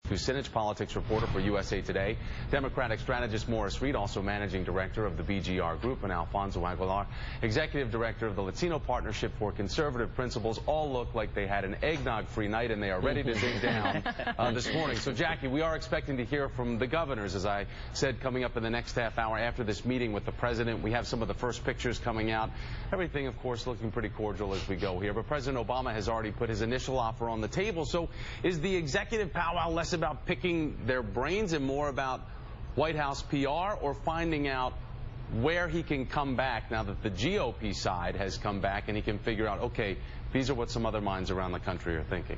who's Senate politics reporter for USA Today, Democratic strategist Morris Reed, also managing director of the BGR Group, and Alfonso Aguilar, executive director of the Latino Partnership for Conservative Principles. All look like they had an eggnog-free night, and they are ready to dig down this morning. So, Jackie, we are expecting to hear from the governors, as I said, coming up in the next half hour after this meeting with the president. We have some of the first pictures coming out. Everything, of course, looking pretty cordial as we go here. But President Obama has already put his initial offer on the table. So is the executive powwow less about picking their brains and more about White House PR, or finding out where he can come back now that the GOP side has come back and he can figure out, okay, these are what some other minds around the country are thinking?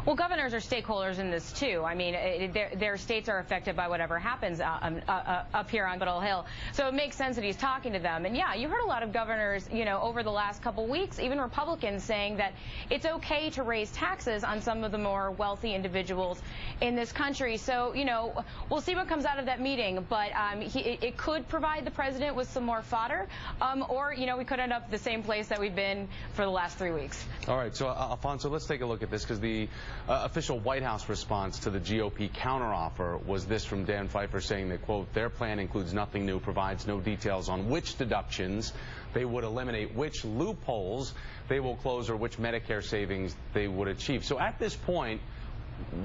Well, governors are stakeholders in this, too. I mean, their states are affected by whatever happens up here on Capitol Hill. So it makes sense that he's talking to them. And, yeah, you heard a lot of governors, you know, over the last couple weeks, even Republicans, saying that it's okay to raise taxes on some of the more wealthy individuals in this country. So, you know, we'll see what comes out of that meeting. But it could provide the president with some more fodder, or, you know, we could end up the same place that we've been for the last 3 weeks. All right. So, Alfonso, let's take a look at this, because the official White House response to the GOP counteroffer was this from Dan Pfeiffer, saying that, quote, their plan includes nothing new, provides no details on which deductions they would eliminate, which loopholes they will close, or which Medicare savings they would achieve. So at this point,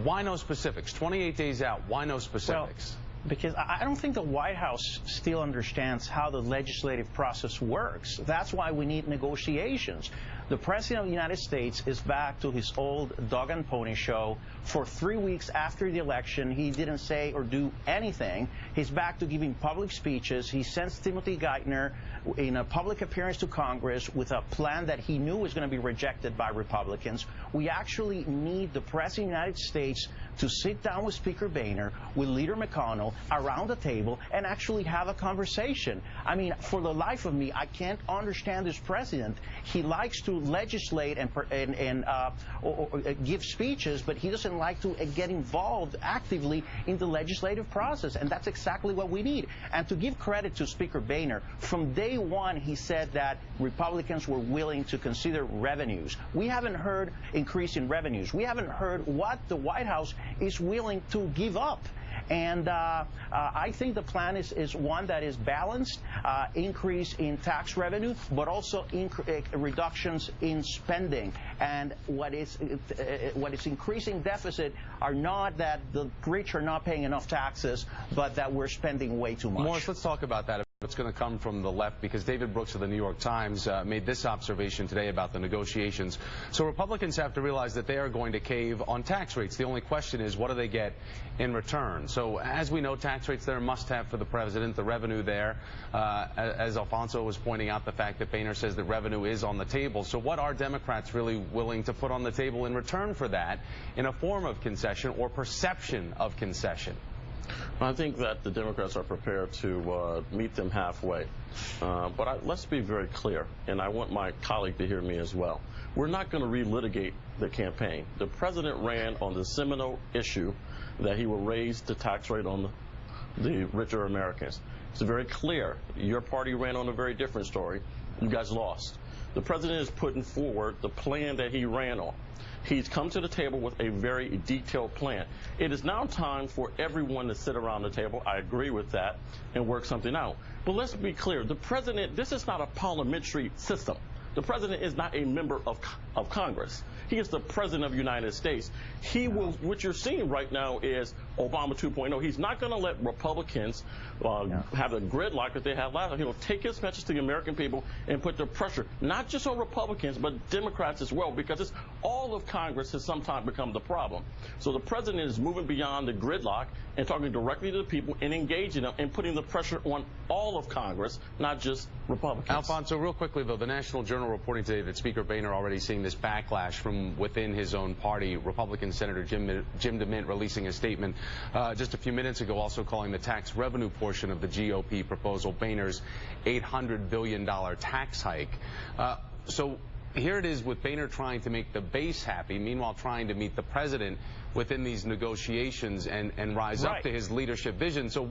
why no specifics? 28 days out, why no specifics? Well, because I don't think the White House still understands how the legislative process works. That's why we need negotiations. The President of the United States is back to his old dog and pony show. For 3 weeks after the election, he didn't say or do anything. He's back to giving public speeches. He sends Timothy Geithner in a public appearance to Congress with a plan that he knew was going to be rejected by Republicans. We actually need the President of the United States to sit down with Speaker Boehner, with Leader McConnell, around the table, and actually have a conversation. I mean, for the life of me, I can't understand this president. He likes to legislate and give speeches, but he doesn't like to get involved actively in the legislative process, and that's exactly what we need. And to give credit to Speaker Boehner, from day one he said that Republicans were willing to consider revenues. We haven't heard increase in revenues. We haven't heard what the White House is willing to give up. And I think the plan is one that is balanced, increase in tax revenue, but also reductions in spending. And what is increasing deficit are not that the rich are not paying enough taxes, but that we're spending way too much. Morris, let's talk about that. It's going to come from the left, because David Brooks of the New York Times made this observation today about the negotiations. So Republicans have to realize that they are going to cave on tax rates. The only question is, what do they get in return? So as we know, tax rates there are a must-have for the president. The revenue there, as Alfonso was pointing out, the fact that Boehner says that revenue is on the table. So what are Democrats really willing to put on the table in return for that, in a form of concession or perception of concession? I think that the Democrats are prepared to meet them halfway. But let's be very clear, and I want my colleague to hear me as well. We're not going to relitigate the campaign. The president ran on the seminal issue that he will raise the tax rate on the richer Americans. It's very clear. Your party ran on a very different story. You guys lost. The president is putting forward the plan that he ran on. He's come to the table with a very detailed plan. It is now time for everyone to sit around the table, I agree with that, and work something out. But let's be clear, the president, this is not a parliamentary system. The president is not a member of Congress. He is the president of the United States. He will, what you're seeing right now is Obama 2.0. He's not going to let Republicans have the gridlock that they had last time. He'll take his message to the American people and put the pressure, not just on Republicans, but Democrats as well, because it's all of Congress has sometimes become the problem. So the president is moving beyond the gridlock and talking directly to the people and engaging them and putting the pressure on all of Congress, not just Republicans. Alfonso, real quickly, though, the National Journal reporting today that Speaker Boehner already seeing this backlash from within his own party. Republican Senator Jim DeMint releasing a statement just a few minutes ago, also calling the tax revenue portion of the GOP proposal Boehner's $800 billion tax hike. So here it is with Boehner trying to make the base happy, meanwhile trying to meet the president within these negotiations and rise up to his leadership vision. So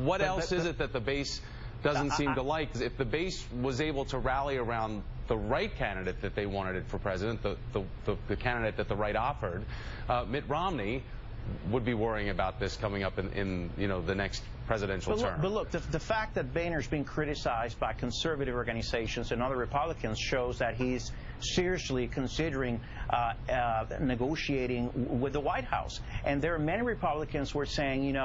what else is it that the base doesn't seem to like? If the base was able to rally around the right candidate that they wanted it for president, the candidate that the right offered, Mitt Romney, would be worrying about this coming up in the next presidential term. But look, the fact that Boehner's being criticized by conservative organizations and other Republicans shows that he's seriously considering negotiating with the White House. And there are many Republicans who are saying,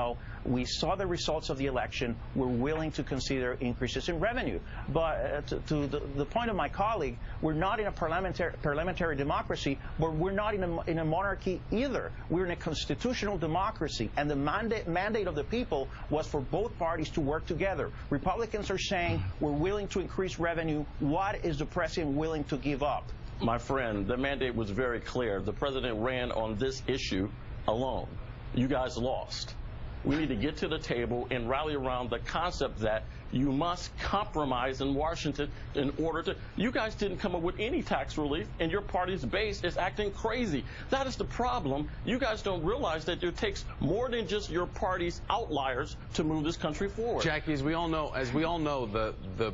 we saw the results of the election, we're willing to consider increases in revenue. But to the point of my colleague, we're not in a parliamentary democracy, but we're not in a monarchy either. We're in a constitutional democracy, and the mandate of the people was for both parties to work together. Republicans are saying we're willing to increase revenue. What is the president willing to give up? My friend, the mandate was very clear. The president ran on this issue alone. You guys lost. We need to get to the table and rally around the concept that you must compromise in Washington in order to... You guys didn't come up with any tax relief, and your party's base is acting crazy. That is the problem. You guys don't realize that it takes more than just your party's outliers to move this country forward. Jackie, as we all know, the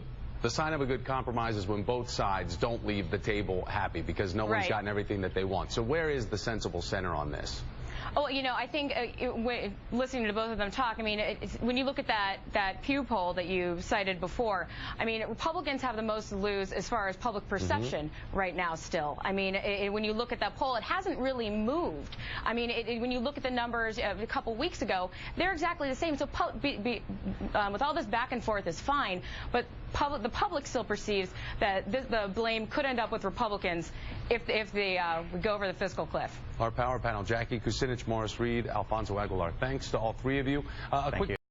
sign of a good compromise is when both sides don't leave the table happy because no one's gotten everything that they want. So where is the sensible center on this? Oh, I think listening to both of them talk, when you look at that Pew poll that you cited before, Republicans have the most to lose as far as public perception right now still. When you look at that poll, it hasn't really moved. When you look at the numbers a couple weeks ago, they're exactly the same. So with all this back and forth is fine, but the public still perceives that the blame could end up with Republicans if they go over the fiscal cliff. Our power panel, Jackie Kucinich, Morris Reed, Alfonso Aguilar. Thanks to all three of you. Thank you.